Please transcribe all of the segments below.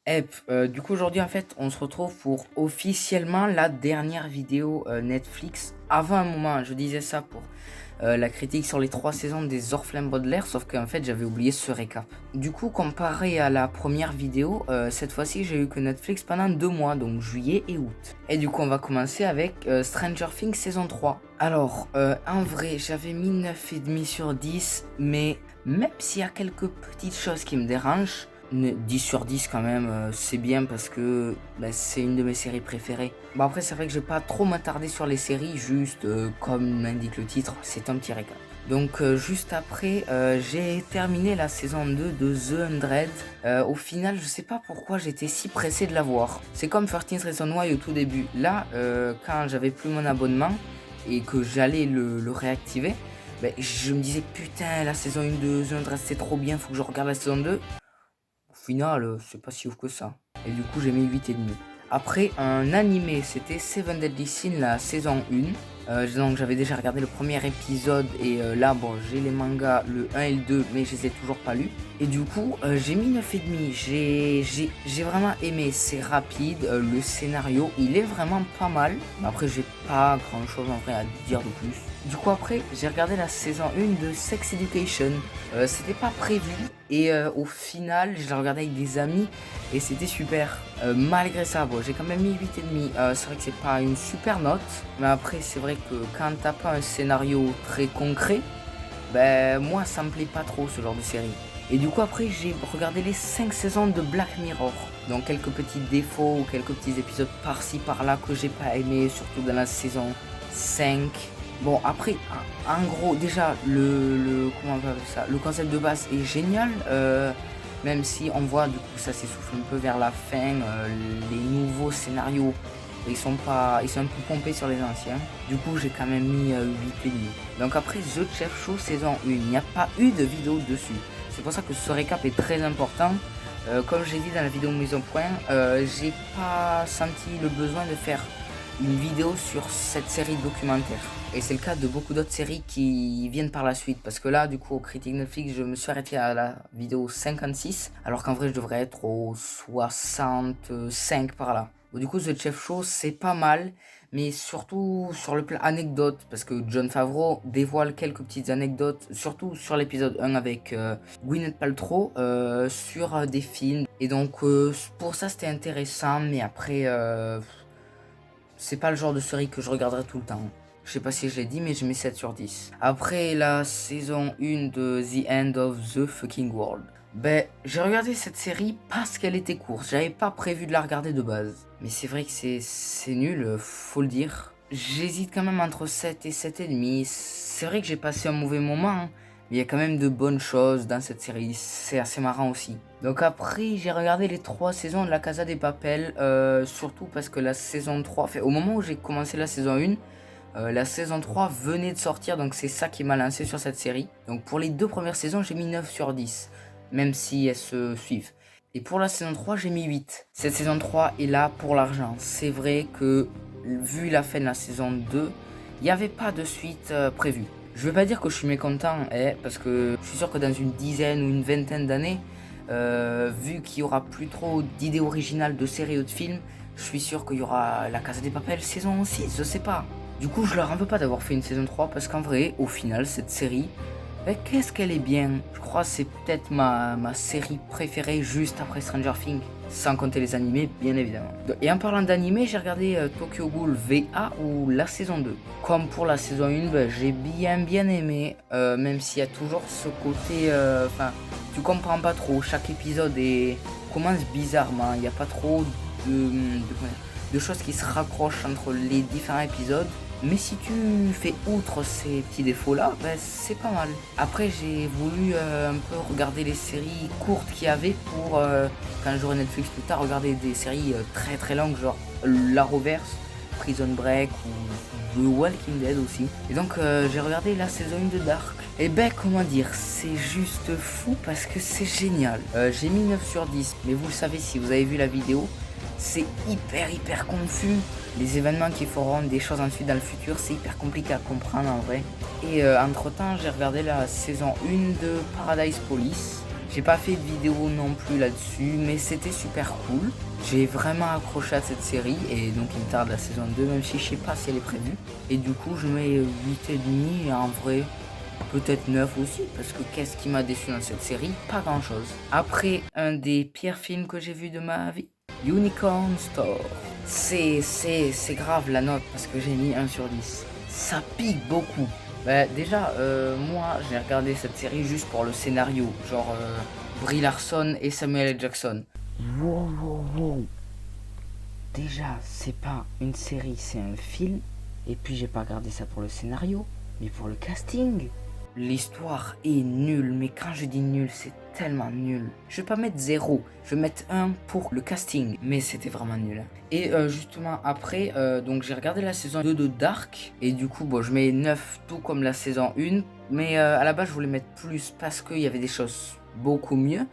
Du coup aujourd'hui en fait on se retrouve pour officiellement la dernière vidéo Netflix. Avant un moment je disais ça pour la critique sur les 3 saisons des Orphelins Baudelaire, sauf qu'en fait j'avais oublié ce récap. Du coup comparé à la première vidéo, cette fois-ci j'ai eu que Netflix pendant 2 mois, donc juillet et août. Et du coup on va commencer avec Stranger Things saison 3. Alors en vrai j'avais mis 9,5 sur 10, mais même s'il y a quelques petites choses qui me dérangent, 10 sur 10 quand même, c'est bien parce que c'est une de mes séries préférées. Bon après c'est vrai que je vais pas trop m'attarder sur les séries, juste comme l'indique le titre, c'est un petit récap. Donc juste après, j'ai terminé la saison 2 de The 100. Au final, je sais pas pourquoi j'étais si pressé de la voir. C'est comme 13 Reasons Why au tout début. Là, quand j'avais plus mon abonnement et que j'allais le réactiver, je me disais putain la saison 1 de The 100 c'est trop bien, faut que je regarde la saison 2. Au final, c'est pas si ouf que ça. Et du coup, j'ai mis 8,5. Après, un animé, c'était Seven Deadly Sins, la saison 1. Donc, j'avais déjà regardé le premier épisode. Et là, bon, j'ai les mangas, le 1 et le 2, mais je les ai toujours pas lus. Et du coup, j'ai mis 9,5. J'ai vraiment aimé. C'est rapide. Le scénario, il est vraiment pas mal. Après, j'ai pas grand chose en vrai à dire de plus. Du coup après j'ai regardé la saison 1 de Sex Education. C'était pas prévu et au final je l'ai regardé avec des amis et c'était super. Malgré ça bon, j'ai quand même mis 8,5. C'est vrai que c'est pas une super note, mais après c'est vrai que quand t'as pas un scénario très concret, moi ça me plaît pas trop ce genre de série. Et du coup après j'ai regardé les 5 saisons de Black Mirror. Donc quelques petits défauts ou quelques petits épisodes par-ci par-là que j'ai pas aimé, surtout dans la saison 5. Bon après en gros déjà comment on va appeler ça, le concept de base est génial, même si on voit du coup ça s'essouffle un peu vers la fin, les nouveaux scénarios ils sont un peu pompés sur les anciens. Du coup j'ai quand même mis 8,5. Donc après The Chef Show saison 1, il n'y a pas eu de vidéo dessus. C'est pour ça que ce récap est très important. Comme j'ai dit dans la vidéo mise au point, j'ai pas senti le besoin de faire une vidéo sur cette série documentaire. Et c'est le cas de beaucoup d'autres séries qui viennent par la suite. Parce que là, du coup, au critique Netflix, je me suis arrêté à la vidéo 56. Alors qu'en vrai, je devrais être au 65 par là. Bon, du coup, The Chef Show, c'est pas mal. Mais surtout sur le plan anecdote. Parce que Jon Favreau dévoile quelques petites anecdotes. Surtout sur l'épisode 1 avec Gwyneth Paltrow. Sur des films. Et donc, pour ça, c'était intéressant. Mais après... c'est pas le genre de série que je regarderai tout le temps. Je sais pas si je l'ai dit, mais je mets 7 sur 10. Après la saison 1 de The End of the Fucking World. J'ai regardé cette série parce qu'elle était courte. J'avais pas prévu de la regarder de base. Mais c'est vrai que c'est nul, faut le dire. J'hésite quand même entre 7 et 7,5. C'est vrai que j'ai passé un mauvais moment, hein, mais il y a quand même de bonnes choses dans cette série. C'est assez marrant aussi. Donc après, j'ai regardé les 3 saisons de La Casa des Papel, surtout parce que la saison 3, au moment où j'ai commencé la saison 1, la saison 3 venait de sortir, donc c'est ça qui m'a lancé sur cette série. Donc pour les 2 premières saisons, j'ai mis 9 sur 10, même si elles se suivent. Et pour la saison 3, j'ai mis 8. Cette saison 3 est là pour l'argent. C'est vrai que, vu la fin de la saison 2, il n'y avait pas de suite prévue. Je veux pas dire que je suis mécontent, parce que je suis sûr que dans une dizaine ou une vingtaine d'années, vu qu'il y aura plus trop d'idées originales de séries ou de films, je suis sûr qu'il y aura La Casa des Papel saison 6, je sais pas. Du coup, je leur en veux pas d'avoir fait une saison 3 parce qu'en vrai, au final, cette série, qu'est-ce qu'elle est bien. Je crois que c'est peut-être ma série préférée juste après Stranger Things, sans compter les animés, bien évidemment. Et en parlant d'animés, j'ai regardé Tokyo Ghoul VA ou la saison 2. Comme pour la saison 1, j'ai bien aimé, même s'il y a toujours ce côté... tu comprends pas trop, chaque épisode commence bizarrement, il n'y a pas trop de choses qui se raccrochent entre les différents épisodes. Mais si tu fais outre ces petits défauts là, c'est pas mal. Après j'ai voulu un peu regarder les séries courtes qu'il y avait pour quand j'aurai Netflix plus tard, regarder des séries très longues genre l'Arrowverse, Prison Break ou The Walking Dead aussi. Et donc j'ai regardé la saison 1 de Dark. Et comment dire, c'est juste fou parce que c'est génial. J'ai mis 9 sur 10, mais vous le savez si vous avez vu la vidéo, c'est hyper confus. Les événements qui feront des choses ensuite dans le futur, c'est hyper compliqué à comprendre en vrai. Et entre temps, j'ai regardé la saison 1 de Paradise Police. J'ai pas fait de vidéo non plus là-dessus, mais c'était super cool. J'ai vraiment accroché à cette série et donc il me tarde la saison 2, même si je sais pas si elle est prévue. Et du coup je mets 8,5 et en vrai peut-être 9 aussi, parce que qu'est-ce qui m'a déçu dans cette série? Pas grand chose. Après, un des pires films que j'ai vu de ma vie, Unicorn Store. C'est grave la note parce que j'ai mis 1 sur 10. Ça pique beaucoup. Bah, déjà, moi j'ai regardé cette série juste pour le scénario, genre Brie Larson et Samuel L. Jackson. Wow, wow, wow. Déjà, c'est pas une série, c'est un film. Et puis j'ai pas regardé ça pour le scénario, mais pour le casting. L'histoire est nulle, mais quand je dis nul, c'est tellement nul. Je vais pas mettre 0, je vais mettre 1 pour le casting, mais c'était vraiment nul. Et justement après, donc j'ai regardé la saison 2 de Dark, et du coup bon, je mets 9 tout comme la saison 1, mais à la base je voulais mettre plus parce qu'il y avait des choses beaucoup mieux,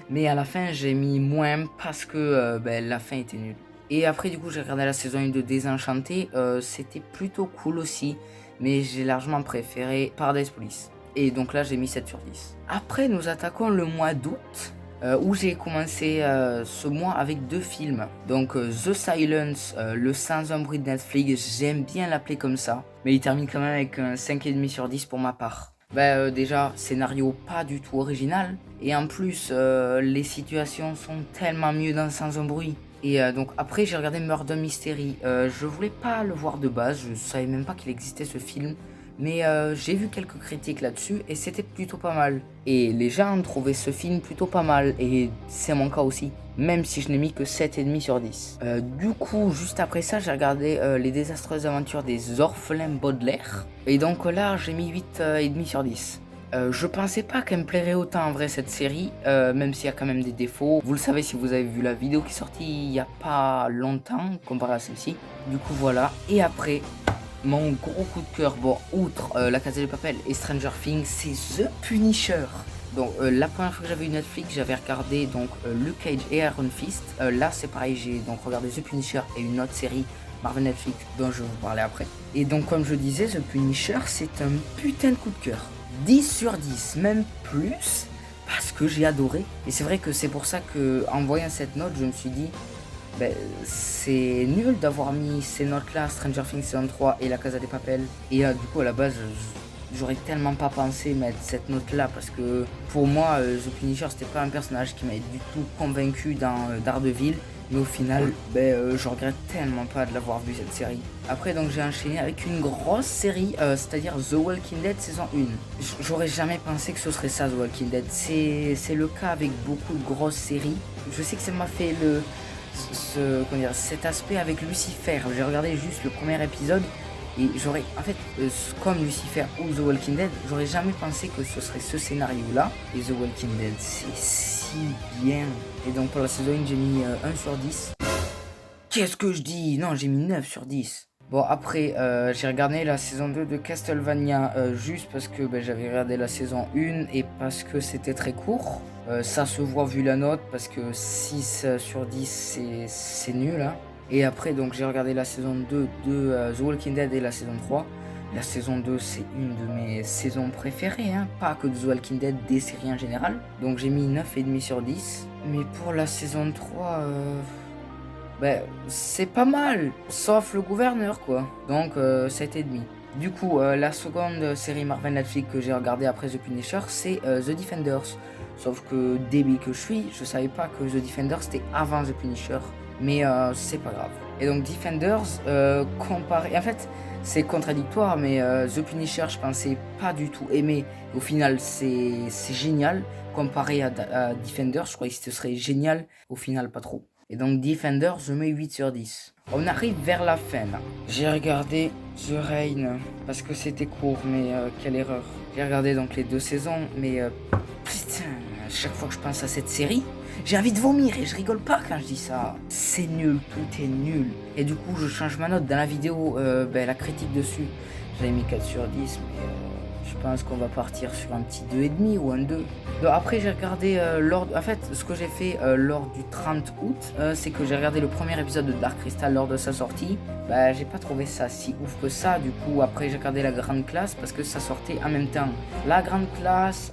mais à la fin j'ai mis moins parce que la fin était nulle. Et après du coup j'ai regardé la saison 1 de Désenchanté, c'était plutôt cool aussi. Mais j'ai largement préféré Paradise Police. Et donc là, j'ai mis 7 sur 10. Après, nous attaquons le mois d'août, où j'ai commencé ce mois avec 2 films. Donc The Silence, le sans un bruit de Netflix, j'aime bien l'appeler comme ça. Mais il termine quand même avec un 5,5 sur 10 pour ma part. Déjà, scénario pas du tout original. Et en plus, les situations sont tellement mieux dans Sans un bruit. Et donc après j'ai regardé Murder Mystery, je voulais pas le voir de base, je savais même pas qu'il existait ce film, mais j'ai vu quelques critiques là-dessus et c'était plutôt pas mal. Et les gens trouvaient ce film plutôt pas mal et c'est mon cas aussi, même si je n'ai mis que 7,5 sur 10. Du coup juste après ça j'ai regardé Les désastreuses aventures des orphelins Baudelaire et donc là j'ai mis 8,5 sur 10. Je pensais pas qu'elle me plairait autant en vrai cette série, même s'il y a quand même des défauts. Vous le savez si vous avez vu la vidéo qui est sortie il y a pas longtemps comparé à celle-ci. Du coup voilà. Et après, mon gros coup de cœur, bon, outre La Casa de Papel et Stranger Things, c'est The Punisher. Donc la première fois que j'avais eu Netflix, j'avais regardé donc Luke Cage et Iron Fist. Là c'est pareil, j'ai donc regardé The Punisher et une autre série Marvel Netflix dont je vais vous parler après. Et donc comme je disais, The Punisher c'est un putain de coup de cœur. 10 sur 10, même plus, parce que j'ai adoré. Et c'est vrai que c'est pour ça que en voyant cette note, je me suis dit, c'est nul d'avoir mis ces notes-là, Stranger Things saison 3 et La Casa de Papel. Et du coup, à la base, j'aurais tellement pas pensé mettre cette note-là, parce que pour moi, The Punisher, c'était pas un personnage qui m'avait du tout convaincu dans Daredevil. Mais au final, je regrette tellement pas de l'avoir vu cette série. Après, donc j'ai enchaîné avec une grosse série, c'est-à-dire The Walking Dead saison 1. J'aurais jamais pensé que ce serait ça, The Walking Dead. C'est le cas avec beaucoup de grosses séries. Je sais que ça m'a fait cet aspect avec Lucifer. J'ai regardé juste le premier épisode. Et j'aurais, en fait, comme Lucifer ou The Walking Dead, j'aurais jamais pensé que ce serait ce scénario-là. Et The Walking Dead, c'est si bien. Et donc pour la saison 1, j'ai mis 1 sur 10. Qu'est-ce que je dis? Non, j'ai mis 9 sur 10. Bon, après, j'ai regardé la saison 2 de Castlevania juste parce que j'avais regardé la saison 1 et parce que c'était très court. Ça se voit vu la note parce que 6 sur 10, c'est nul, hein. Et après, donc j'ai regardé la saison 2 de The Walking Dead et la saison 3. La saison 2, c'est une de mes saisons préférées, hein. Pas que de The Walking Dead, des séries en général. Donc j'ai mis 9,5 sur 10. Mais pour la saison 3, c'est pas mal, sauf le gouverneur, quoi. Donc 7,5. Du coup, la seconde série Marvel Netflix que j'ai regardée après The Punisher, c'est The Defenders. Sauf que débile que je suis, je savais pas que The Defenders c'était avant The Punisher. Mais c'est pas grave. Et donc Defenders, comparé... En fait, c'est contradictoire, mais The Punisher, je pensais pas du tout aimer. Au final, c'est génial. Comparé à Defenders, je croyais que ce serait génial. Au final, pas trop. Et donc Defenders, je mets 8 sur 10. On arrive vers la fin là. J'ai regardé The Rain parce que c'était court, mais quelle erreur. J'ai regardé donc les 2 saisons, mais putain, à chaque fois que je pense à cette série, j'ai envie de vomir et je rigole pas quand je dis ça. C'est nul, tout est nul. Et du coup, je change ma note dans la vidéo, la critique dessus. J'avais mis 4 sur 10, mais je pense qu'on va partir sur un petit 2,5 ou un 2. Donc après, j'ai regardé en fait, ce que j'ai fait lors du 30 août, c'est que j'ai regardé le premier épisode de Dark Crystal lors de sa sortie. J'ai pas trouvé ça si ouf que ça. Du coup, après, j'ai regardé La Grande Classe parce que ça sortait en même temps. La Grande Classe,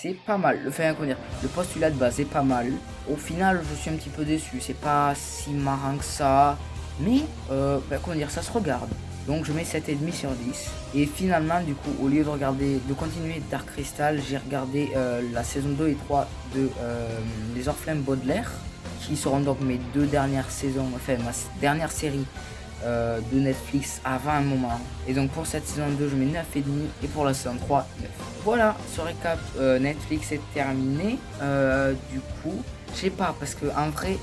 c'est pas mal. Comment dire, le postulat de base est pas mal. Au final, je suis un petit peu déçu. C'est pas si marrant que ça. Mais, comment dire, ça se regarde. Donc je mets 7,5 sur 10. Et finalement, du coup, au lieu de continuer Dark Crystal, j'ai regardé la saison 2 et 3 de Les Orphelins Baudelaire, qui seront donc mes 2 dernières saisons, enfin ma dernière série de Netflix avant un moment. Et donc pour cette saison 2, je mets 9,5 et pour la saison 3, 9. Voilà, ce récap Netflix est terminé. Du coup, je sais pas, parce que en vrai,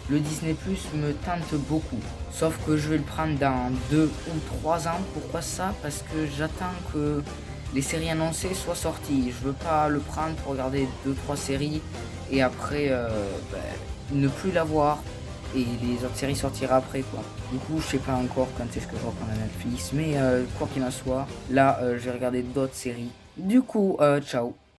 le Disney Plus me tente beaucoup. Sauf que je vais le prendre dans 2 ou 3 ans. Pourquoi ça? Parce que j'attends que les séries annoncées soient sorties. Je veux pas le prendre pour regarder 2-3 séries et après ne plus l'avoir et les autres séries sortiront après quoi. Du coup, je sais pas encore quand est-ce que je reprends la Netflix, mais quoi qu'il en soit, là, j'ai regardé d'autres séries. Du coup, ciao.